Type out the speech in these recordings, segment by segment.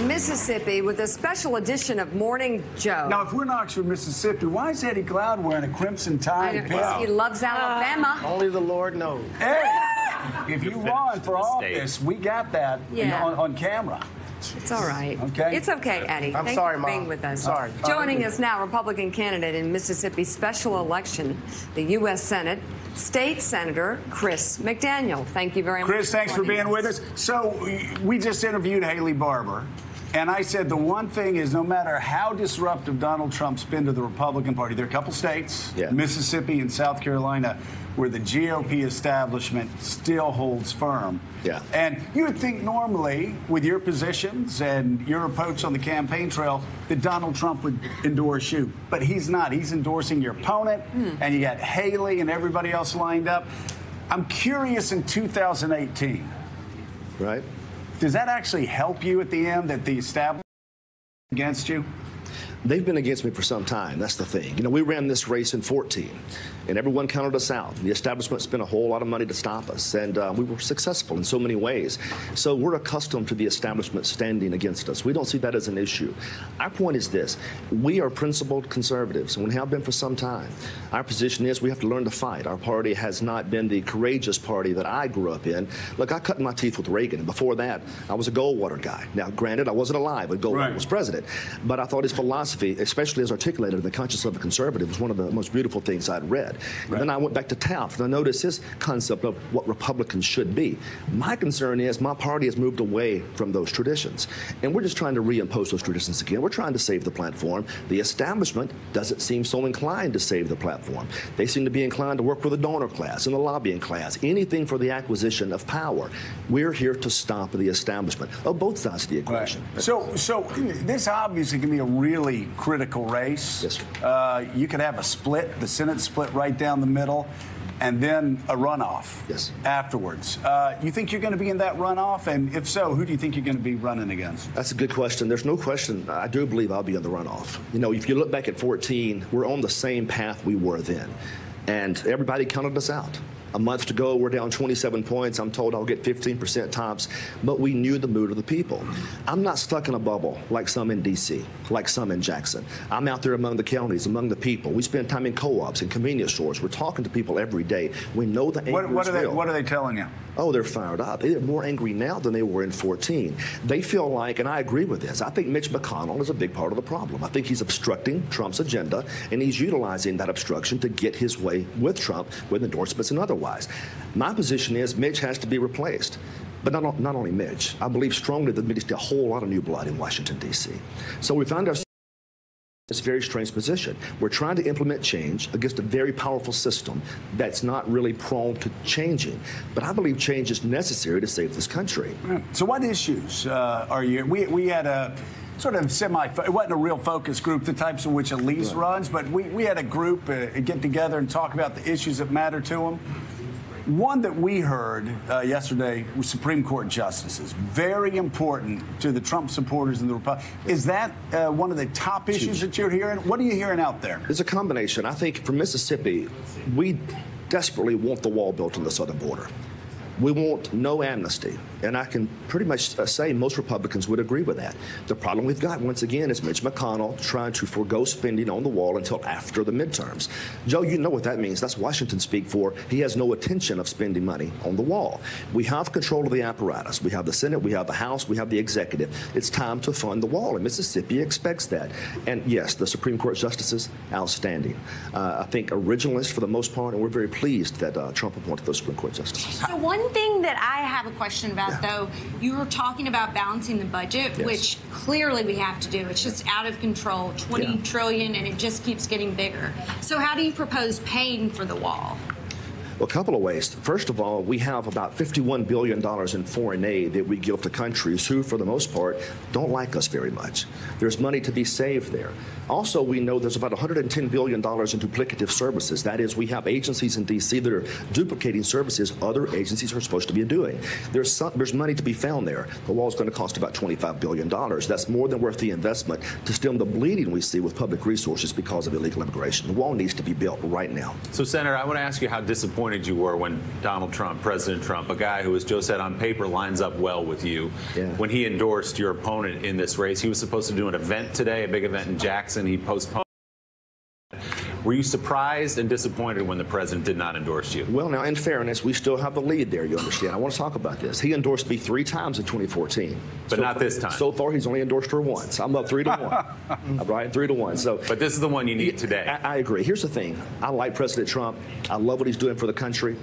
Mississippi with a special edition of Morning Joe. Now, if we're in Oxford, Mississippi, why is Eddie Cloud wearing a crimson tie and pin? He loves Alabama. Only the Lord knows. Hey, if you run for office, we got that on camera. It's all right. Okay. It's okay, Eddie. I'm Thank sorry, you for being Mom. with us. Sorry. Joining us now, Republican candidate in Mississippi's special election, the U.S. Senate, State Senator Chris McDaniel. Thank you very much. Chris, thanks for being with us. So we just interviewed Haley Barbour, and I said the one thing is no matter how disruptive Donald Trump's been to the Republican Party, there are a couple states, Mississippi and South Carolina, where the GOP establishment still holds firm. Yeah. And you would think normally, with your positions and your approach on the campaign trail, that Donald Trump would endorse you. But he's not. He's endorsing your opponent, and you got Haley and everybody else lined up. I'm curious in 2018. Right. Does that actually help you at the end that the establishment is against you? They've been against me for some time. That's the thing. You know, we ran this race in 2014, and everyone counted us out. The establishment spent a whole lot of money to stop us, and we were successful in so many ways. So we're accustomed to the establishment standing against us. We don't see that as an issue. Our point is this. We are principled conservatives, and we have been for some time. Our position is we have to learn to fight. Our party has not been the courageous party that I grew up in. Look, I cut my teeth with Reagan, and before that, I was a Goldwater guy. Now, granted, I wasn't alive when Goldwater was president, but I thought his philosophy, especially as articulated in the Conscience of a Conservative, was one of the most beautiful things I'd read. And then I went back to Taft, and I noticed his concept of what Republicans should be. My concern is my party has moved away from those traditions, and we're just trying to reimpose those traditions again. We're trying to save the platform. The establishment doesn't seem so inclined to save the platform. They seem to be inclined to work with the donor class and the lobbying class, anything for the acquisition of power. We're here to stop the establishment of both sides of the equation. Right. So this obviously can be a really critical race. Yes, you could have a split, the Senate split right down the middle, and then a runoff afterwards. You think you're going to be in that runoff? And if so, who do you think you're going to be running against? That's a good question. There's no question. I do believe I'll be in the runoff. You know, if you look back at 2014, we're on the same path we were then. And everybody counted us out. A month to go, we're down 27 points. I'm told I'll get 15% tops, but we knew the mood of the people. I'm not stuck in a bubble like some in D.C., like some in Jackson. I'm out there among the counties, among the people. We spend time in co-ops and convenience stores. We're talking to people every day. We know the anger is real. What are they telling you? Oh, they're fired up. They're more angry now than they were in 2014. They feel like, and I agree with this, I think Mitch McConnell is a big part of the problem. I think he's obstructing Trump's agenda, and he's utilizing that obstruction to get his way with Trump, with endorsements and otherwise. My position is Mitch has to be replaced. But not only Mitch. I believe strongly that there needs to be a whole lot of new blood in Washington, D.C. So we found ourselves in this very strange position. We're trying to implement change against a very powerful system that's not really prone to changing. But I believe change is necessary to save this country. So what issues are you? We had a sort of it wasn't a real focus group, the types in which Elise runs, but we had a group get together and talk about the issues that matter to them. One that we heard yesterday was Supreme Court justices. Very important to the Trump supporters and the Republicans. Is that one of the top issues that you're hearing? What are you hearing out there? It's a combination. I think for Mississippi, we desperately want the wall built on the southern border. We want no amnesty, and I can pretty much say most Republicans would agree with that. The problem we've got, once again, is Mitch McConnell trying to forego spending on the wall until after the midterms. Joe, you know what that means. That's Washington speak for he has no intention of spending money on the wall. We have control of the apparatus. We have the Senate, we have the House, we have the executive. It's time to fund the wall, and Mississippi expects that. And yes, the Supreme Court justices, outstanding. I think originalists for the most part, and we're very pleased that Trump appointed those Supreme Court justices. So one thing that I have a question about, though, you were talking about balancing the budget, which clearly we have to do. It's just out of control, 20 trillion, and it just keeps getting bigger. So how do you propose paying for the wall? Well, a couple of ways. First of all, we have about $51 billion in foreign aid that we give to countries who, for the most part, don't like us very much. There's money to be saved there. Also, we know there's about $110 billion in duplicative services. That is, we have agencies in D.C. that are duplicating services other agencies are supposed to be doing. There's money to be found there. The wall is going to cost about $25 billion. That's more than worth the investment to stem the bleeding we see with public resources because of illegal immigration. The wall needs to be built right now. So, Senator, I want to ask you how disappointed disappointed you were when Donald Trump, President Trump, a guy who, as Joe said, on paper lines up well with you, when he endorsed your opponent in this race. He was supposed to do an event today, a big event in Jackson. He postponed. Were you surprised and disappointed when the president did not endorse you? Well, now, in fairness, we still have the lead there, you understand. I want to talk about this. He endorsed me 3 times in 2014. But not this time. So far, he's only endorsed her once. I'm up 3-1. Right? 3-1. So, but this is the one you need today. I agree. Here's the thing. I like President Trump. I love what he's doing for the country.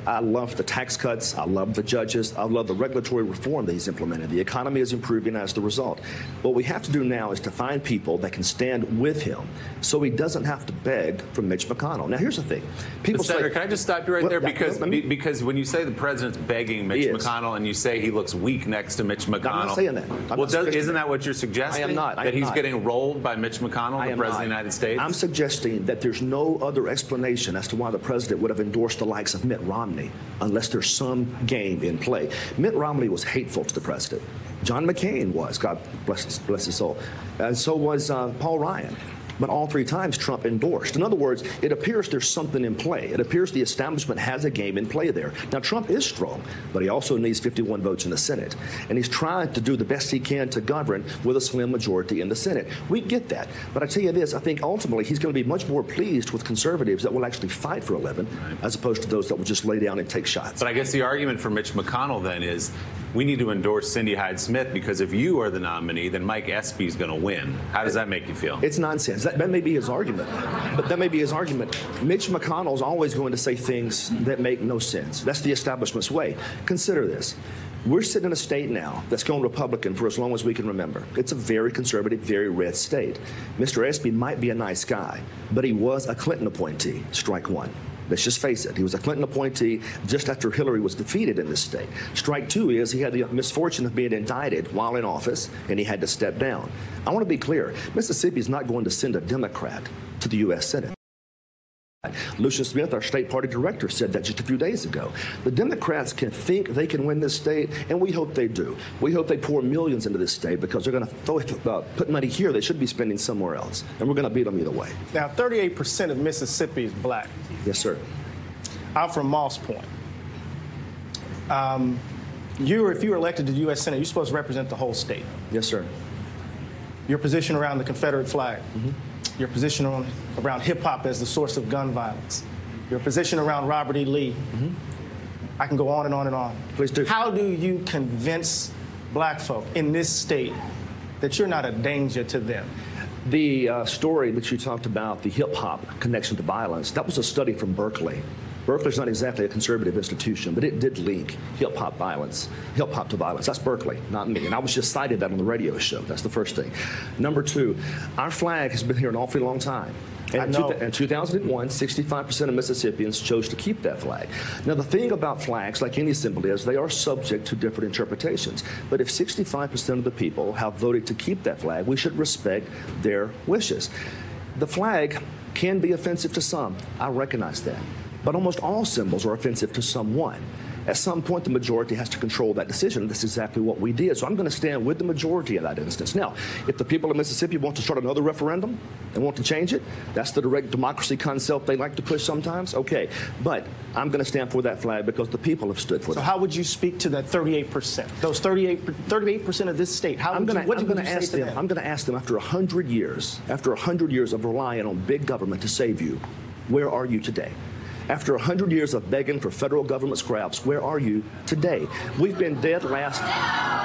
I love the tax cuts. I love the judges. I love the regulatory reform that he's implemented. The economy is improving as the result. What we have to do now is to find people that can stand with him so he doesn't have to beg from Mitch McConnell. Now, here's the thing. People Senator, say, can I just stop you right there? Because when you say the president's begging Mitch McConnell and you say he looks weak next to Mitch McConnell. I'm not saying that. Isn't that what you're suggesting? I am not. That he's getting rolled by Mitch McConnell, the president of the United States? I'm suggesting that there's no other explanation as to why the president would have endorsed the likes of Mitt Romney unless there's some game in play. Mitt Romney was hateful to the president. John McCain was, God bless his soul. And so was Paul Ryan. But all 3 times Trump endorsed. In other words, it appears there's something in play. It appears the establishment has a game in play there. Now, Trump is strong, but he also needs 51 votes in the Senate. And he's trying to do the best he can to govern with a slim majority in the Senate. We get that. But I tell you this, I think ultimately he's going to be much more pleased with conservatives that will actually fight for 11 as opposed to those that will just lay down and take shots. But I guess the argument for Mitch McConnell then is we need to endorse Cindy Hyde-Smith because if you are the nominee, then Mike Espy is going to win. How does that make you feel? It's nonsense. That may be his argument. But that may be his argument. Mitch McConnell's always going to say things that make no sense. That's the establishment's way. Consider this. We're sitting in a state now that's gone Republican for as long as we can remember. It's a very conservative, very red state. Mr. Espy might be a nice guy, but he was a Clinton appointee. Strike 1. Let's just face it. He was a Clinton appointee just after Hillary was defeated in this state. Strike 2 is he had the misfortune of being indicted while in office, and he had to step down. I want to be clear. Mississippi is not going to send a Democrat to the U.S. Senate. Lucian Smith, our state party director, said that just a few days ago. The Democrats can think they can win this state, and we hope they do. We hope they pour millions into this state because they're going to put money here they should be spending somewhere else, and we're going to beat them either way. Now, 38% of Mississippi is black. Yes, sir. I'm from Moss Point. If you were elected to the U.S. Senate, you're supposed to represent the whole state. Yes, sir. Your position around the Confederate flag. Your position around hip-hop as the source of gun violence. Your position around Robert E. Lee. I can go on and on and on. Please do. How do you convince black folk in this state that you're not a danger to them? The story that you talked about, the hip-hop connection to violence, that was a study from Berkeley. Berkeley's not exactly a conservative institution, but it did link hip-hop to violence. That's Berkeley, not me. And I was just cited that on the radio show. That's the first thing. Number 2, our flag has been here an awfully long time. And in 2001, 65% of Mississippians chose to keep that flag. Now, the thing about flags, like any symbol, is they are subject to different interpretations. But if 65% of the people have voted to keep that flag, we should respect their wishes. The flag can be offensive to some. I recognize that. But almost all symbols are offensive to someone. At some point, the majority has to control that decision. That's exactly what we did. So I'm going to stand with the majority in that instance. Now, if the people of Mississippi want to start another referendum and want to change it, that's the direct democracy concept they like to push sometimes. Okay. But I'm going to stand for that flag because the people have stood for it. So how would you speak to that 38%? Those 38% of this state, I'm going to ask them after 100 years, of relying on big government to save you, where are you today? After 100 years of begging for federal government scraps, where are you today? We've been dead last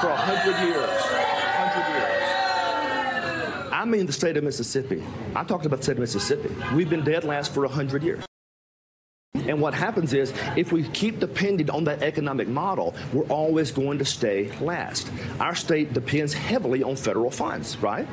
for 100 years. 100 years. I mean the state of Mississippi. I talked about the state of Mississippi. We've been dead last for 100 years. And what happens is, if we keep depending on that economic model, we're always going to stay last. Our state depends heavily on federal funds, right?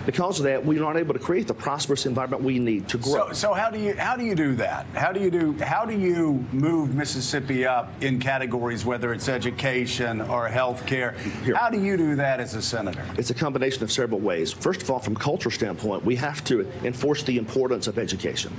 Because of that, we're not able to create the prosperous environment we need to grow. So how do you do that? How do you move Mississippi up in categories, whether it's education or health care? How do you do that as a senator? It's a combination of several ways. First of all, from a cultural standpoint, we have to enforce the importance of education.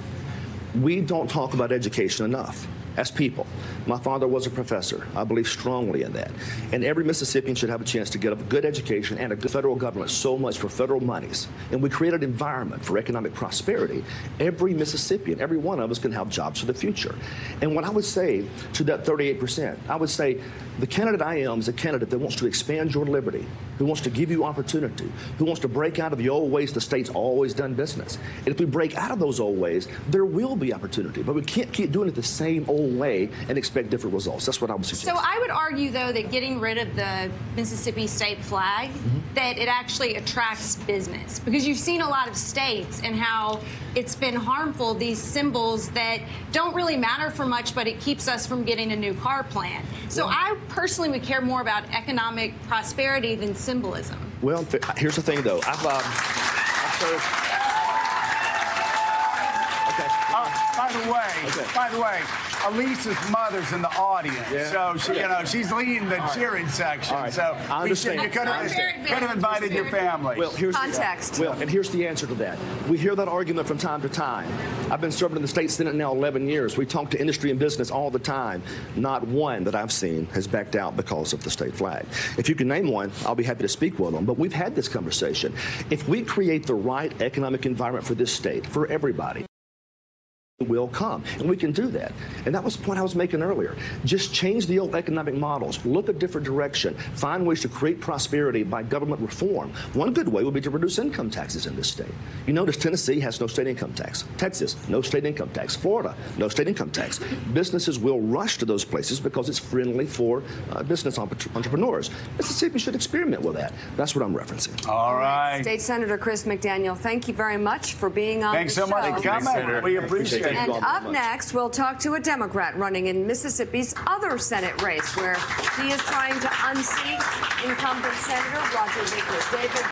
We don't talk about education enough. as people. My father was a professor. I believe strongly in that. And every Mississippian should have a chance to get a good education and a good federal government, so much for federal monies. And we create an environment for economic prosperity. Every Mississippian, every one of us can have jobs for the future. And what I would say to that 38%, I would say the candidate I am is a candidate that wants to expand your liberty, who wants to give you opportunity, who wants to break out of the old ways the state's always done business. And if we break out of those old ways, there will be opportunity. But we can't keep doing it the same old way and expect different results. That's what I would suggest. So I would argue, though, that getting rid of the Mississippi state flag, that it actually attracts business. Because you've seen a lot of states and how it's been harmful, these symbols that don't really matter for much, but it keeps us from getting a new car plant. So I personally would care more about economic prosperity than symbolism. Well, here's the thing, though. I've served. By the way, Elisa's mother's in the audience, so she's leading the cheering section. Right. So I understand. You could have invited your family. Well, here's context. And here's the answer to that. We hear that argument from time to time. I've been serving in the state senate now 11 years. We talk to industry and business all the time. Not one that I've seen has backed out because of the state flag. If you can name one, I'll be happy to speak with them. But we've had this conversation. If we create the right economic environment for this state, for everybody, will come, and we can do that. And that was the point I was making earlier. Just change the old economic models, look a different direction, find ways to create prosperity by government reform. One good way would be to reduce income taxes in this state. You notice Tennessee has no state income tax. Texas, no state income tax. Florida, no state income tax. Businesses will rush to those places because it's friendly for business entrepreneurs. Mississippi should experiment with that. That's what I'm referencing. All right. State Senator Chris McDaniel, thank you very much for being on Thanks the so show. much for coming. We appreciate it. And up next, we'll talk to a Democrat running in Mississippi's other Senate race, where he is trying to unseat incumbent Senator Roger Wickers. David.